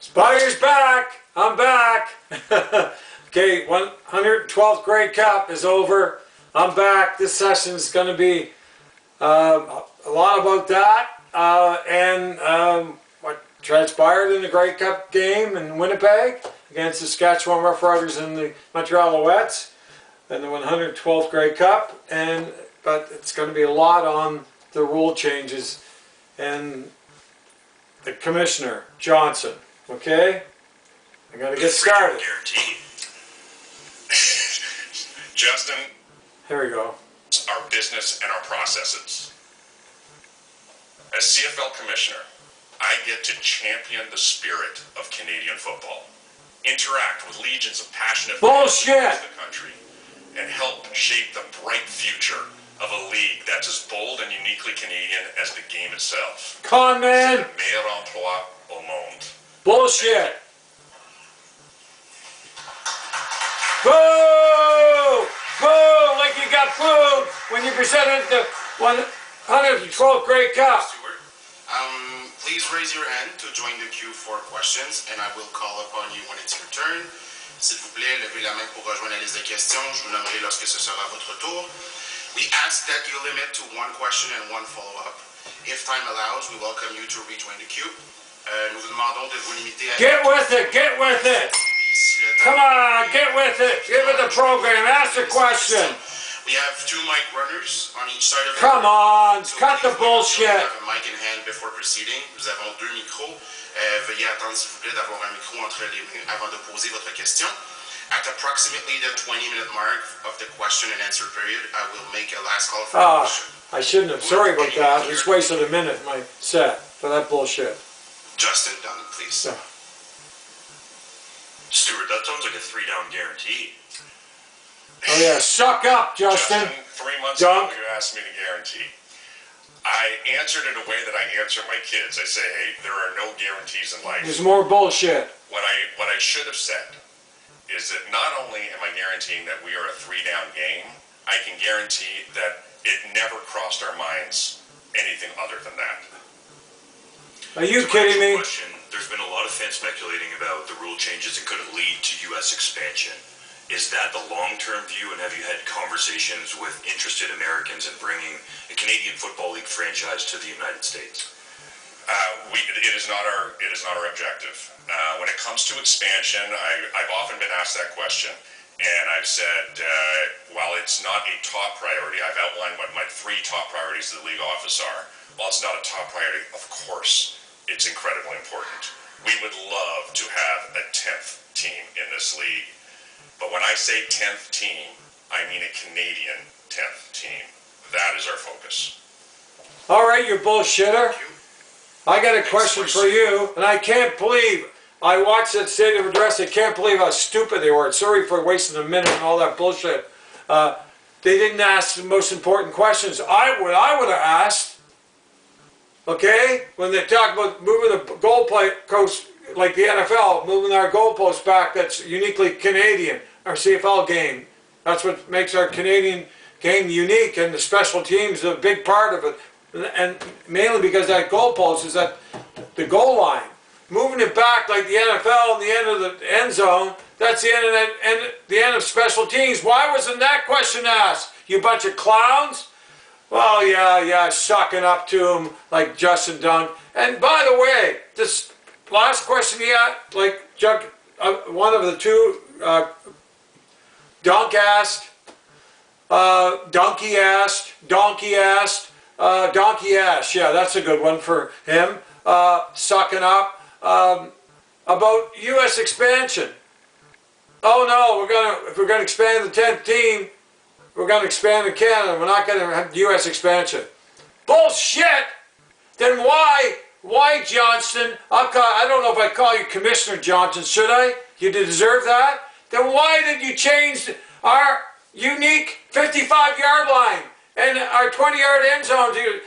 Spyder's back. I'm back. Okay, 112th Grey Cup is over. I'm back. This session is going to be a lot about that and what transpired in the Grey Cup game in Winnipeg against the Saskatchewan Roughriders and the Montreal Alouettes in the 112th Grey Cup. But it's going to be a lot on the rule changes and the Commissioner Johnston. Okay, I'm going to get started. Justin, here we go. Our business and our processes. As CFL Commissioner, I get to champion the spirit of Canadian football, interact with legions of passionate fans across the country, and help shape the bright future of a league that's as bold and uniquely Canadian as the game itself. Con man! C'est le meilleur emploi au monde. Bullshit! Boo! Boo! Like you got booed when you presented the 112th Grey Cup. Stewart, please raise your hand to join the queue for questions, and I will call upon you when it's your turn. S'il vous plaît, levez la main pour rejoindre la liste de questions. Je vous nommerai lorsque ce sera votre tour. We ask that you limit to one question and one follow-up. If time allows, we welcome you to rejoin the queue. Nous vous demandons de vous limiter à... Get with it! Get with it! Come on, get with it! Give it the program. Ask the question. We have two mic runners on each side of the Come on, cut the bullshit. We have a mic in hand before proceeding. Nous avons deux micros. Veuillez attendre, s'il vous plaît, d'avoir un micro entre les mains avant de poser votre question. At approximately the 20-minute mark of the question and answer period, I will make a last call for a question. I shouldn't have. Sorry about that. I just wasted a minute in my set for that bullshit. Justin Dunn, please. Yeah. Stuart, that sounds like a 3-down guarantee. Oh yeah, suck up, Justin. 3 months ago, you asked me to guarantee. I answered in a way that I answer my kids. I say, hey, there are no guarantees in life. There's more bullshit. What I should have said is that not only am I guaranteeing that we are a 3-down game, I can guarantee that it never crossed our minds anything other than that. Are you kidding me? There's been a lot of fans speculating about the rule changes that could lead to U.S. expansion. Is that the long-term view, and have you had conversations with interested Americans in bringing a Canadian Football League franchise to the United States? It is not our objective. When it comes to expansion, I've often been asked that question, and I've said, while it's not a top priority, I've outlined what my 3 top priorities of the league office are. While it's not a top priority, of course, it's incredibly important. We would love to have a 10th team in this league. But when I say 10th team, I mean a Canadian 10th team. That is our focus. All right, you bullshitter. I got a question for you, and I can't believe I watched that State of Address. I can't believe how stupid they were. Sorry for wasting a minute and all that bullshit. They didn't ask the most important questions. I would have asked. Okay, when they talk about moving the goalpost, like the NFL, moving our goalposts back, that's uniquely Canadian, our CFL game. That's what makes our Canadian game unique, and the special teams are a big part of it. And mainly because that goalpost is at the goal line. Moving it back like the NFL and the end of the end zone, that's the end of special teams. Why wasn't that question asked? You bunch of clowns? Well, yeah, sucking up to him like Justin Dunn. And by the way, this last question he had, like one of the two, Donkey asked, yeah, that's a good one for him, sucking up, about U.S. expansion. Oh no, if we're gonna expand the 10th team, we're going to expand in Canada. We're not going to have U.S. expansion. Bullshit! Then why Johnston? I don't know if I call you Commissioner Johnston, should I? You deserve that? Then why did you change our unique 55-yard line and our 20-yard end zone to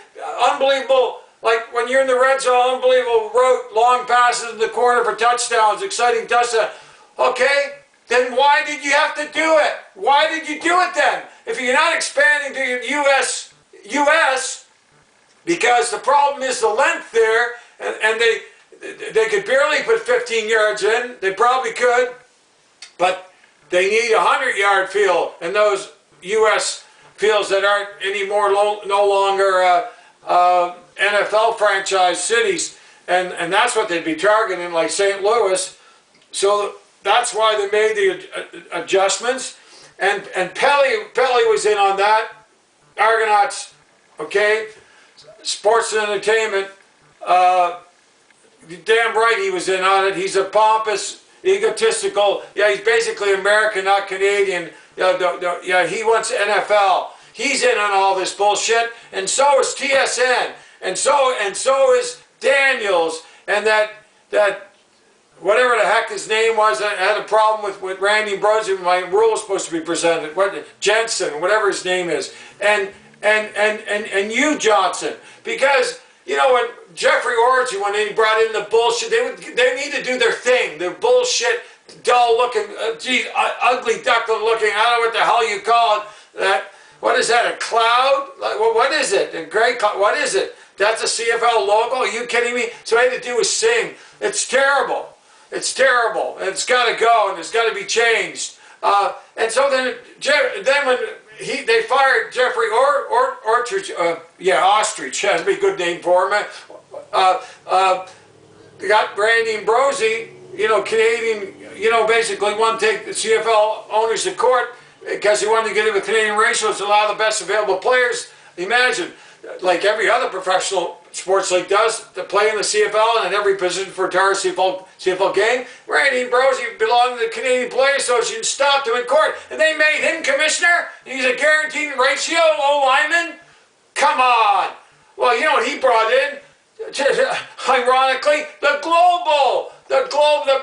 unbelievable, like when you're in the red zone, unbelievable route, long passes in the corner for touchdowns, exciting touchdown. Okay? Then why did you have to do it? Why did you do it then? If you're not expanding to US, because the problem is the length there, and they could barely put 15 yards in. They probably could, but they need a 100-yard field, and those U.S. fields that aren't anymore no longer NFL franchise cities, and that's what they'd be targeting, like St. Louis. So that's why they made the adjustments, and Pelly was in on that. Argonauts, okay, sports and entertainment. Damn right he was in on it. He's a pompous, egotistical. Yeah, he's basically American, not Canadian. Yeah, he wants NFL. He's in on all this bullshit, and so is TSN, and so is Daniels, and that whatever the heck his name was, I had a problem with Randy Ambrosi when my rule was supposed to be presented. Jensen, whatever his name is, and you, Johnson, because you know when Jeffrey Orji, when he brought in the bullshit, they need to do their thing. Their bullshit, dull looking, ugly duckling looking. I don't know what the hell you call it. That what is that? A cloud? Like, what is it? A gray cloud? What is it? That's a CFL logo? Are you kidding me? So all I had to do was sing. It's terrible. It's terrible. It's got to go, and it's got to be changed. And so then when they fired Jeffrey Ostrich, Ostrich, that'd be a good name for him. They got Randy Ambrosi, Canadian, basically wanted to take the CFL owners to court because he wanted to get it with Canadian ratios to allow the best available players. Imagine, like every other professional sports league does, to play in the CFL and in every position for a entire CFL game. Randy Ambrosi belonged to the Canadian Players Association, stopped him in court, and they made him commissioner. He's a guaranteed ratio lineman. Come on. Well, you know what he brought in? Ironically, the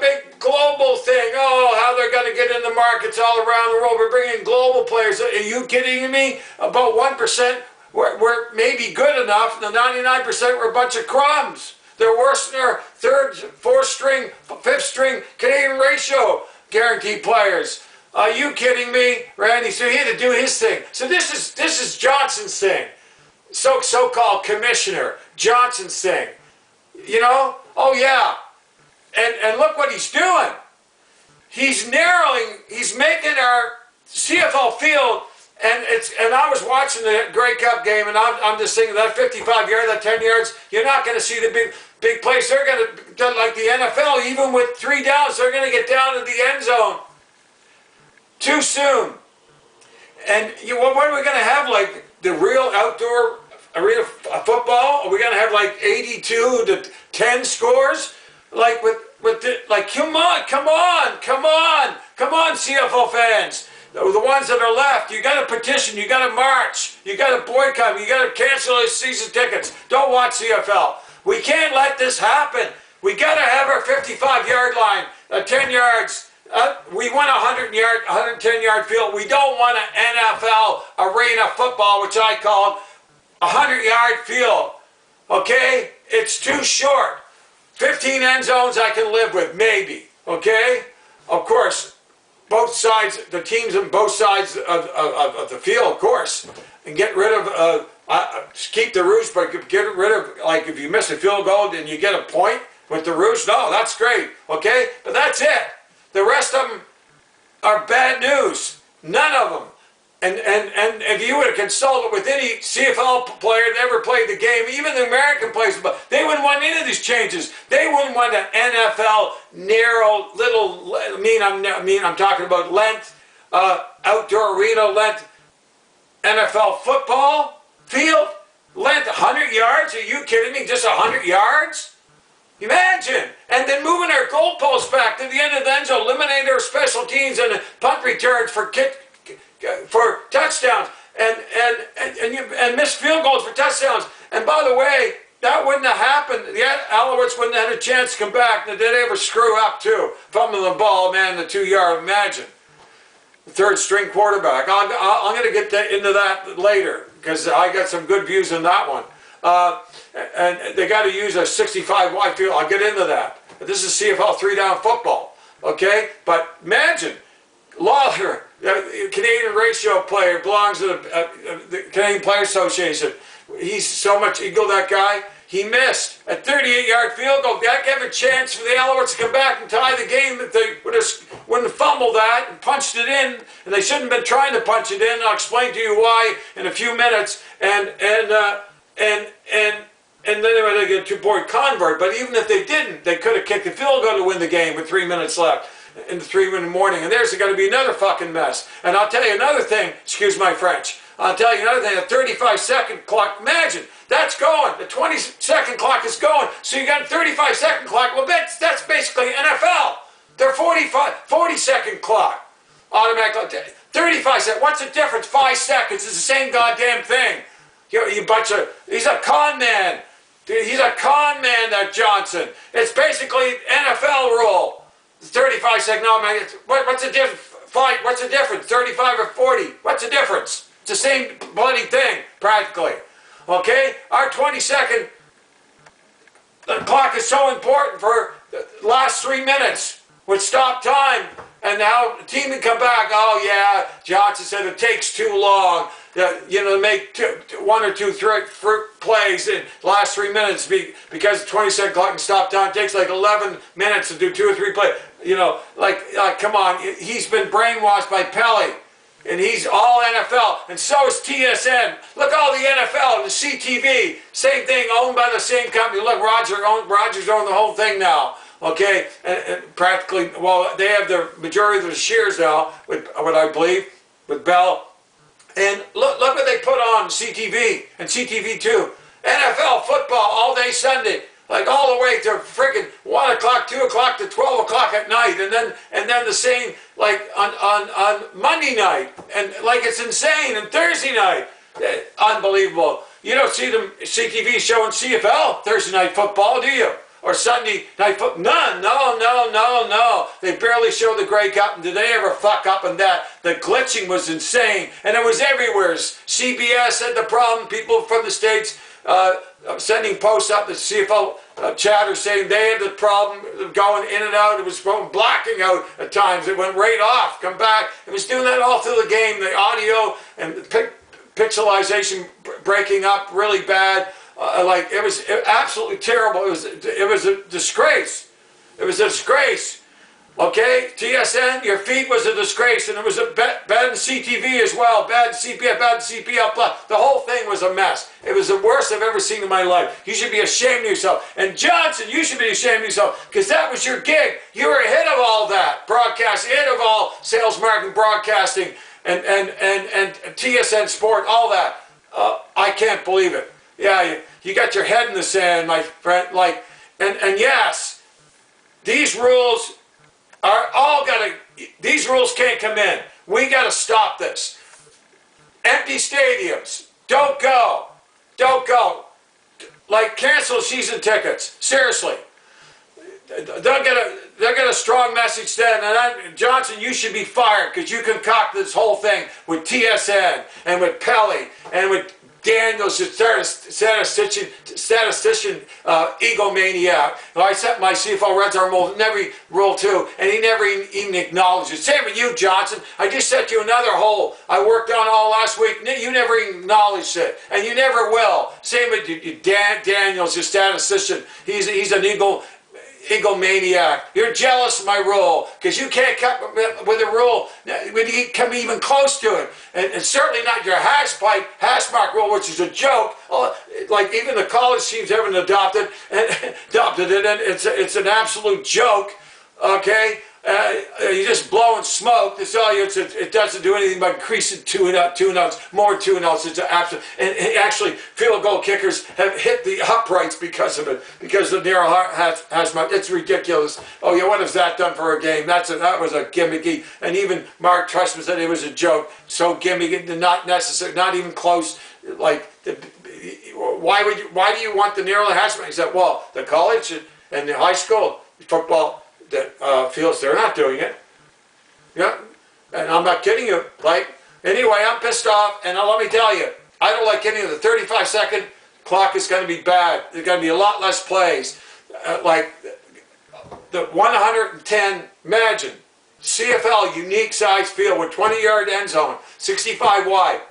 big global thing. Oh, how they're going to get in the markets all around the world. We're bringing global players. Are you kidding me? About 1%. We're maybe good enough. The 99% were a bunch of crumbs. They're worse than our third, fourth string, fifth string Canadian ratio guaranteed players. Are you kidding me, Randy? So he had to do his thing. So this is Johnston's thing. So-called Commissioner Johnston's thing. Oh yeah. And look what he's doing. He's making our CFL field. And I was watching the Grey Cup game, and I'm just thinking that 55 yards, that 10 yards, you're not going to see the big plays. They're going to, like the NFL, even with 3 downs, they're going to get down to the end zone too soon. And what are we going to have, like the real outdoor arena football? Are we going to have like 82-10 scores? Like come on, CFL fans. The ones that are left, you got to petition, you got to march, you got to boycott, you got to cancel his season tickets. Don't watch CFL. We can't let this happen. We got to have our 55-yard line, 10 yards. We want a 110-yard field. We don't want an NFL arena football, which I call a 100-yard field. Okay? It's too short. 15 end zones I can live with, maybe. Okay? Of course. Both sides, the teams on both sides of the field, of course, and get rid of, keep the roost, but get rid of, like if you miss a field goal, then you get a point with the roost. No, that's great, okay? But that's it. The rest of them are bad news. None of them. And if you would have consulted with any CFL player that ever played the game, even the American players, they wouldn't want any of these changes. They wouldn't want an NFL narrow little. I'm talking about length, outdoor arena length, NFL football field length 100 yards. Are you kidding me? Just 100 yards? Imagine. And then moving our goalposts back to the end of the end zone, eliminating our special teams and punt returns for touchdowns and missed field goals for touchdowns. And by the way, that wouldn't have happened. The Alouettes wouldn't have had a chance to come back. Did they ever screw up too? Fumbling the ball, man, the 2 yard. Imagine. The third string quarterback. I'm going to get into that later because I got some good views on that one. And they got to use a 65 wide field. I'll get into that. But this is CFL 3-down football. Okay? But imagine Lawler, Canadian ratio player, belongs to the Canadian Players Association. He's so much ego, that guy. he missed a 38-yard field goal. That gave a chance for the Alouettes to come back and tie the game. That they wouldn't have fumbled that and punched it in, and they shouldn't have been trying to punch it in. I'll explain to you why in a few minutes. And then they were going to get a 2-point convert. But even if they didn't, they could have kicked the field goal to win the game with 3 minutes left in the 3 in the morning. And there's going to be another fucking mess. And I'll tell you another thing. Excuse my French. I'll tell you another thing. A 35-second clock. Imagine that's going. The 20-second clock is going. So you got a 35-second clock. Well, that's basically NFL. They're 40-second clock. Automatic. 35 seconds. What's the difference? 5 seconds. It's the same goddamn thing. You bunch of. He's a con man. Dude, he's a con man, that Johnston. It's basically NFL rule. It's 35 seconds. No, man. What's the difference? What's the difference? 35 or 40? What's the difference? It's the same bloody thing, practically. Okay? Our 20-second clock is so important for the last 3 minutes with stop time. And now the team can come back. Oh, yeah, Johnston said it takes too long. To make 1 or 2 plays in the last 3 minutes because the 20-second clock and stop time takes like 11 minutes to do 2 or 3 plays. Come on. He's been brainwashed by Pelly. And he's all NFL. And so is TSN. Look, all the NFL and the CTV. Same thing, owned by the same company. Look, Rogers owns the whole thing now. Okay? And practically, well, they have the majority of the shares now, with what I believe, with Bell. And look what they put on CTV and CTV2. NFL football all day Sunday. Like all the way to friggin' 1 o'clock, 2 o'clock to 12 o'clock at night, and then the same like on Monday night, and like it's insane. And Thursday night, unbelievable. You don't see them CTV showing CFL Thursday night football, do you? Or Sunday night football? None. No. They barely show the Grey Cup. And did they ever fuck up on that? The glitching was insane, and it was everywhere. CBS had the problem. People from the States. Sending posts up the CFL chatter saying they had the problem going in and out. It was blacking out at times. It went right off, come back. It was doing that all through the game. The audio and pixelization breaking up really bad. It was absolutely terrible. It was a disgrace. It was a disgrace. Okay, TSN, your feed was a disgrace, and it was bad in CTV as well, bad in CPF, bad in CPF+. The whole thing was a mess. It was the worst I've ever seen in my life. You should be ashamed of yourself. And Johnston, you should be ashamed of yourself, because that was your gig. You were ahead of all that, broadcasting, ahead of all sales, marketing, broadcasting, and TSN Sport, all that. I can't believe it. Yeah, you got your head in the sand, my friend. And yes, these rules are all these rules can't come in. We got to stop this. Empty stadiums. Don't go. Cancel season tickets. Seriously. They'll get a strong message then. And Johnston, you should be fired because you concocted this whole thing with TSN and with Pelly and with Daniels, statistician, egomaniac. I set my CFL Red Arm rule in every rule too, and he never even acknowledged it. Same with you, Johnston. I just set you another hole I worked on all last week. You never even acknowledged it, and you never will. Same with you, Daniels, your statistician. He's an egomaniac. You're jealous of my rule because you can't come with a rule when you come even close to it, and certainly not your hash mark rule, which is a joke. Like even the college teams haven't adopted it, and it's an absolute joke. Okay, you're just blowing smoke. That's all it doesn't do anything but increase tune-outs, more tune-outs. It's absolute, and actually field goal kickers have hit the uprights because of it, because the narrow hash mark. It's ridiculous. Oh yeah, what has that done for a game? That was a gimmicky, and even Mark Trestman said it was a joke. So gimmicky, not necessary, not even close. Why do you want the narrow hash mark? He said, well, the college and the high school football fields, they're not doing it. Yeah, and I'm not kidding you. Anyway, I'm pissed off, and let me tell you, I don't like any of the 35-second clock is going to be bad. There's going to be a lot less plays. The 110, imagine, CFL unique size field with 20-yard end zone, 65 wide.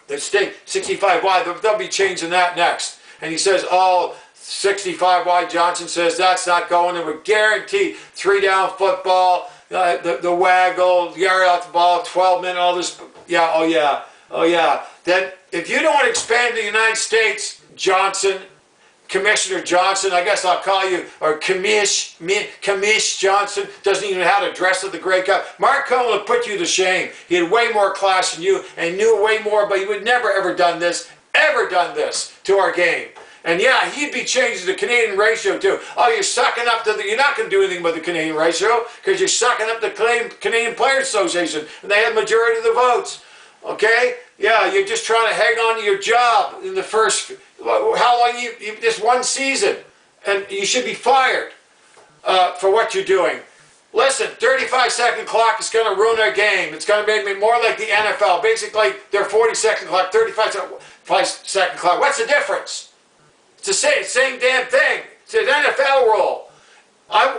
The state 65 wide. They'll be changing that next. And he says, oh, 65 wide. Johnson says that's not going, and we're guaranteed 3-down football, the waggle, yard out the ball, 12-minute, all this. Yeah, oh yeah. Then if you don't want to expand the United States, Johnson, Commissioner Johnston, I guess I'll call you, or Commish Johnston, doesn't even know how to dress at the Grey Cup. Mark Cohen would put you to shame. He had way more class than you and knew way more, but he would never ever done this to our game. And yeah, he'd be changing the Canadian ratio too. Oh, you're sucking up to you're not going to do anything with the Canadian ratio because you're sucking up the Canadian Players Association and they have majority of the votes. Okay? Yeah, you're just trying to hang on to your job in the first, how long you just one season, and you should be fired for what you're doing. Listen, 35-second clock is going to ruin our game. It's going to make me more like the NFL. Basically, their 40-second clock, 35-second clock. What's the difference? It's the same damn thing. It's an NFL rule.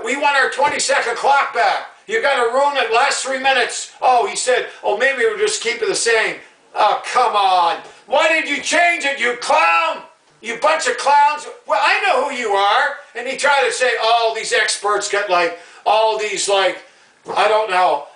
We want our 20-second clock back. You're going to ruin it last 3 minutes. Oh, he said, oh, maybe we'll just keep it the same. Oh, come on. Why did you change it, you clown? You bunch of clowns. Well, I know who you are. And he tried to say, oh, these experts got like all these like, I don't know,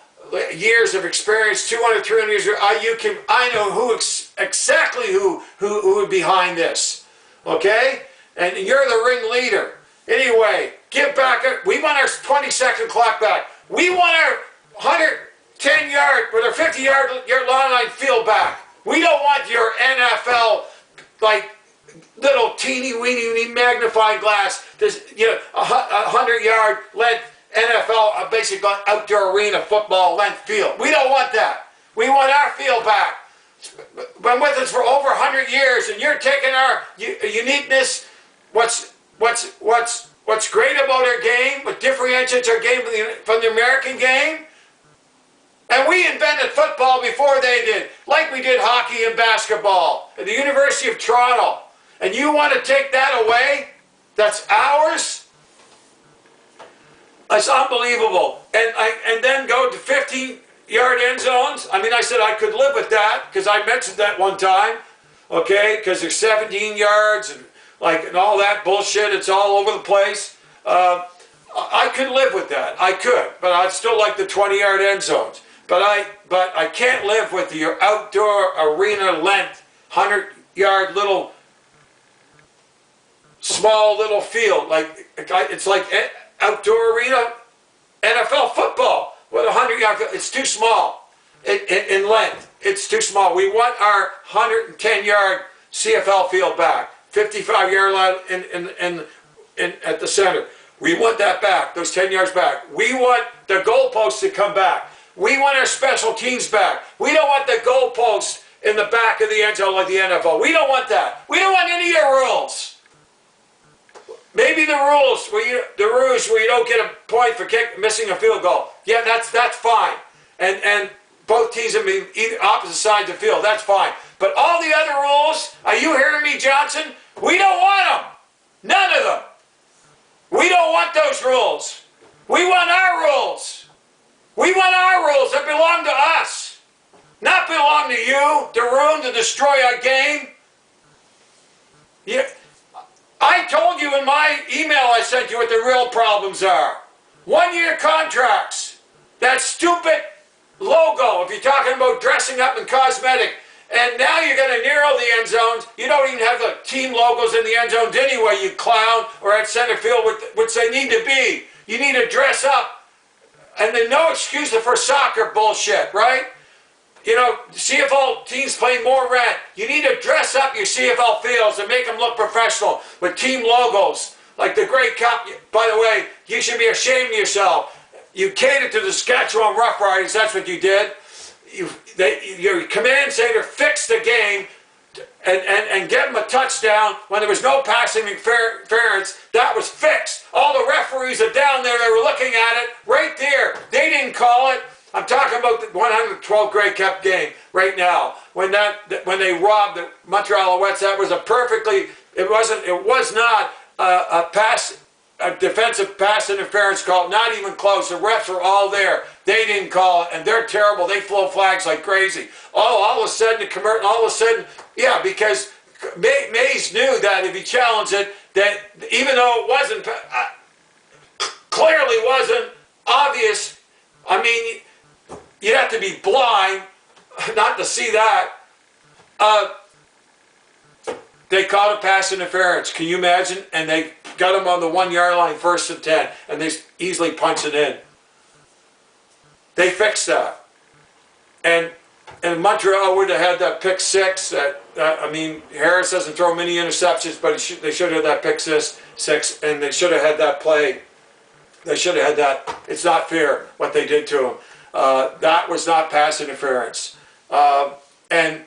years of experience, 200, 300 years. I know exactly who behind this. Okay? And you're the ringleader. Anyway, give back. We want our 20-second clock back. We want our 110-yard with our 50-yard long line field back. We don't want your NFL like little teeny weeny magnifying glass. This 100-yard length NFL basic outdoor arena football length field. We don't want that. We want our field back. Been with us for over 100 years, and you're taking our uniqueness. What's great about our game, what differentiates our game from the American game, and we invented football before they did, like we did hockey and basketball at the University of Toronto. And you want to take that away? That's ours? That's unbelievable. And then go to 15-yard end zones. I mean, I said I could live with that because I mentioned that one time, okay? Because there's 17 yards and all that bullshit. It's all over the place. I could live with that. I could, but I'd still like the 20-yard end zones. But I can't live with your outdoor arena length, 100-yard little, small little field. It's like outdoor arena NFL football with 100-yard. It's too small in length. It's too small. We want our 110-yard CFL field back. 55-yard line at the center. We want that back, those 10 yards back. We want the goalposts to come back. We want our special teams back. We don't want the goalposts in the back of the end zone like the NFL. We don't want that. We don't want any of your rules. Maybe the rules where you don't get a point for missing a field goal. Yeah, that's fine. And both teams have been either opposite sides of the field. That's fine. But all the other rules, are you hearing me, Johnson? We don't want them. None of them. We don't want those rules. We want our rules. We want our rules that belong to us. Not belong to you, to ruin, to destroy our game. Yeah. I told you in my email I sent you what the real problems are. 1-year contracts. That stupid logo, if you're talking about dressing up and cosmetic. And now you're going to narrow the end zones. You don't even have the team logos in the end zones anyway, you clown, or at center field, which they need to be. You need to dress up. And then no excuse for soccer bullshit, right? You know, CFL teams pay more rent. You need to dress up your CFL fields and make them look professional with team logos, like the Grey Cup. By the way, you should be ashamed of yourself. You catered to the Saskatchewan Rough Riders, that's what you did. Your command center fixed the game and get them a touchdown when there was no passing interference. That was fixed. All the referees are down there. They were looking at it right there. They didn't call it. I'm talking about the 112 Grey Cup game right now. When they robbed the Montreal Alouettes, that was it was not a defensive pass interference call, not even close. The refs were all there. They didn't call it, and they're terrible. They flow flags like crazy. Oh, all of a sudden, yeah, because Mays knew that if he challenged it, that even though it wasn't, clearly wasn't obvious, I mean, you'd have to be blind not to see that. They called a pass interference. Can you imagine? And they got him on the 1 yard line, 1st and 10, and they easily punch it in. They fixed that. And Montreal would have had that pick six. I mean, Harris doesn't throw many interceptions, but they should have had that pick six, and they should have had that play. They should have had that. It's not fair what they did to him. That was not pass interference. And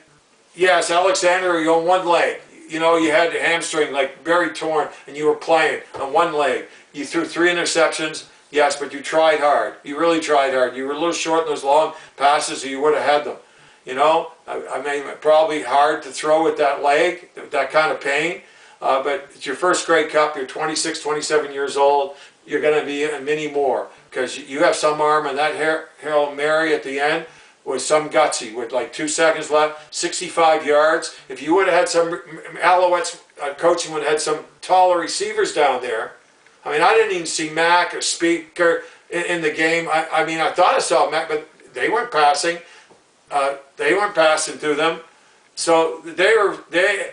yes, Alexander, you're on one leg. You know, you had the hamstring like very torn, and you were playing on one leg. You threw 3 interceptions, yes, but you tried hard. You really tried hard. You were a little short in those long passes, or you would have had them. You know, I mean, probably hard to throw with that leg, that kind of pain. But it's your first Grey Cup. You're 26, 27 years old. You're going to be in many more because you have some arm, and that Hail Mary at the end was some gutsy with like 2 seconds left, 65 yards. If you would have had some Alouettes coaching, would have had some taller receivers down there. I mean, I didn't even see Mack or Speaker in the game. I mean, I thought I saw Mack, but they weren't passing. They weren't passing through them. So they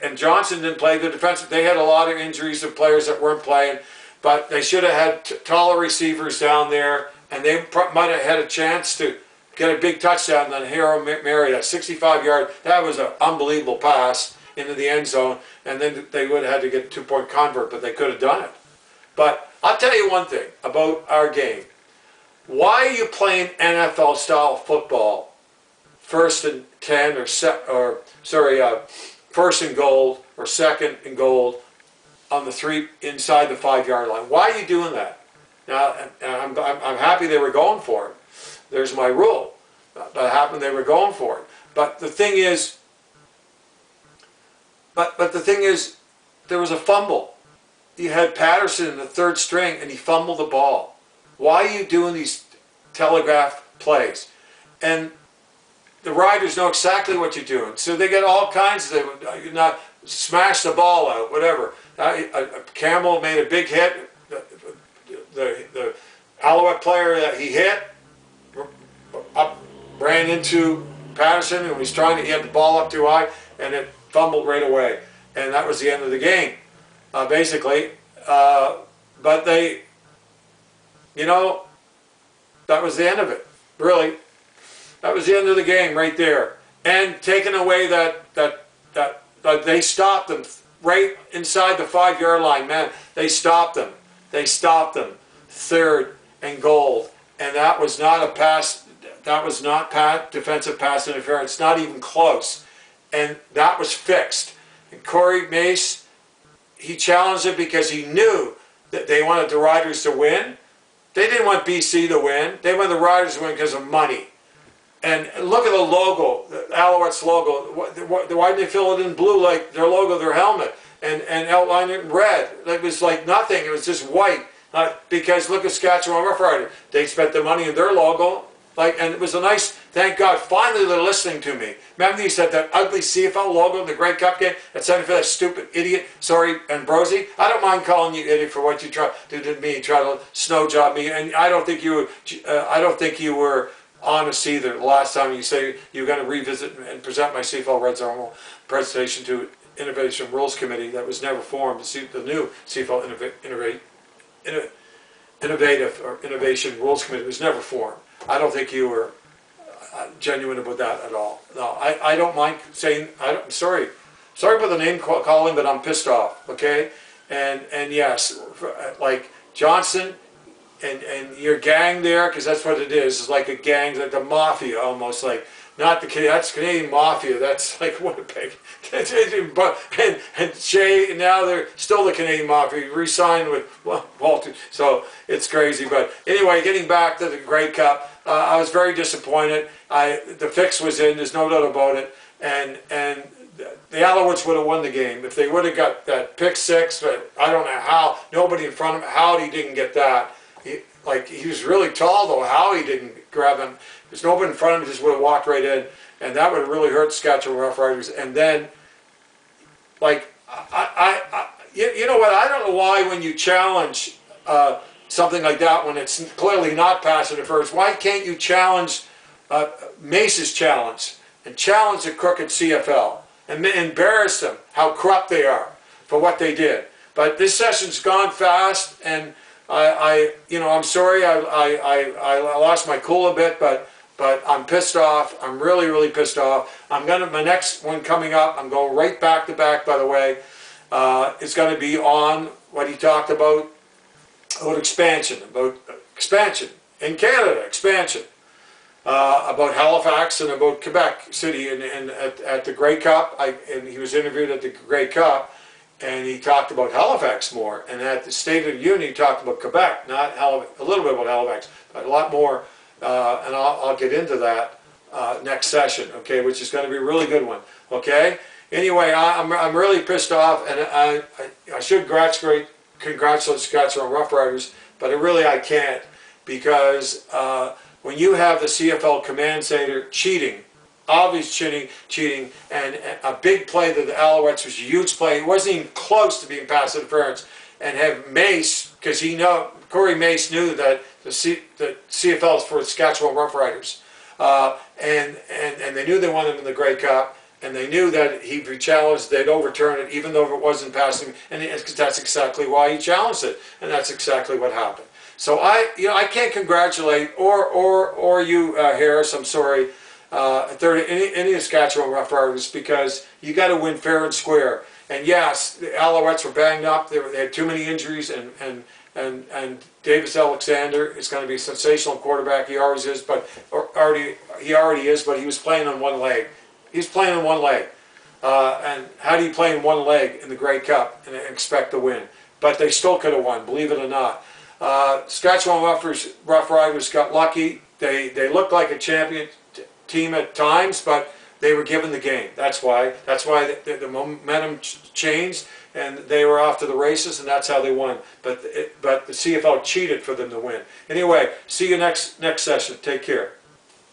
and Johnston didn't play the defensive. They had a lot of injuries of players that weren't playing, but they should have had taller receivers down there, and they might have had a chance to get a big touchdown on Hail Mary, that 65-yard. That was an unbelievable pass into the end zone, and then they would have had to get a 2-point convert, but they could have done it. But I'll tell you one thing about our game. Why are you playing NFL-style football, 1st and 10 1st and goal or 2nd and goal on the 3 inside the 5-yard line? Why are you doing that? Now, I'm happy they were going for it. There's my rule. But it happened they were going for it. But the thing is, there was a fumble. You had Patterson in the 3rd string, and he fumbled the ball. Why are you doing these telegraph plays? And the Riders know exactly what you're doing. So they get all kinds of, not smash the ball out, whatever. Campbell made a big hit. The Alouette player that he hit ran into Patterson, and was trying to get the ball up too high, and it fumbled right away. And that was the end of the game, basically. But they, you know, that was the end of it, really. That was the end of the game right there. And taking away that they stopped them right inside the 5-yard line, man. They stopped them. They stopped them. 3rd and goal. And that was not a pass. That was not defensive pass interference. Not even close. And that was fixed. And Corey Mace, he challenged it because he knew that they wanted the Riders to win. They didn't want BC to win. They wanted the Riders to win because of money. And look at the logo, the Alouettes logo. Why didn't they fill it in blue like their logo, their helmet, and outline it in red? It was like nothing. It was just white. Because look at Saskatchewan Roughrider. They spent the money in their logo. And it was a nice, thank God, finally they're listening to me. Remember you said that ugly CFL logo in the Grey Cup game? That sounded for that stupid idiot, sorry, Ambrosi? I don't mind calling you idiot for what you try to do to me, try to snow job me. And I don't think you were honest either. The last time you say you were going to revisit and present my CFL Red Zone presentation to Innovation Rules Committee that was never formed, the new CFL Innovation Rules Committee was never formed. I don't think you were genuine about that at all. No, I don't mind saying, I'm sorry. Sorry about the name calling, but I'm pissed off, okay? And yes, like Johnston and your gang there, because that's what it is. It's like a gang, like the mafia almost, like, not the Canadian, that's Canadian mafia, that's like Winnipeg. and Shea, now they're still the Canadian mafia, re-signed with Walter, so it's crazy. But anyway, getting back to the Grey Cup, I was very disappointed. The fix was in, there's no doubt about it, and the Alouettes would have won the game if they would have got that pick six, but I don't know how, nobody in front of him, Howdy didn't get that. He was really tall though, how he didn't grab him. There's nobody in front of him, just would have walked right in, and that would have really hurt Saskatchewan Roughriders. And then, like, you know what? I don't know why when you challenge something like that, when it's clearly not pass interference, why can't you challenge Mace's challenge and challenge the crooked CFL and embarrass them how corrupt they are for what they did? But this session's gone fast, and I'm sorry I lost my cool a bit, but I'm pissed off. I'm really, really pissed off. My next one coming up, I'm going right back to back, by the way. It's going to be on what he talked about expansion in Canada, expansion. About Halifax and about Quebec City and at the Grey Cup. And he was interviewed at the Grey Cup, and he talked about Halifax more. And at the State of the Union, he talked about Quebec, not a little bit about Halifax, but a lot more. And I'll get into that next session, okay, which is going to be a really good one, okay? Anyway, I'm really pissed off, and I should congratulate the Saskatchewan Roughriders, but I can't, because when you have the CFL Command Center cheating, obvious cheating, and a big play that the Alouettes was a huge play, it wasn't even close to being pass interference, and have Mace, because Corey Mace knew that the CFL is for the Saskatchewan Roughriders, and they knew they wanted him in the Grey Cup, and they knew that if he challenged, they'd overturn it, even though it wasn't passing, and that's exactly why he challenged it, and that's exactly what happened. So I can't congratulate or you Harris. I'm sorry, any Saskatchewan Roughriders, because you got to win fair and square. And yes, the Alouettes were banged up. They had too many injuries, and Davis Alexander is going to be a sensational quarterback. He always is, he already is. But he was playing on one leg. He's playing on one leg. And how do you play in one leg in the Grey Cup and expect to win? But they still could have won, believe it or not. Saskatchewan Roughriders got lucky. They looked like a champion team at times, but they were given the game. That's why the momentum changed, and they were off to the races, and that's how they won. But the CFL cheated for them to win. Anyway, see you next session. Take care.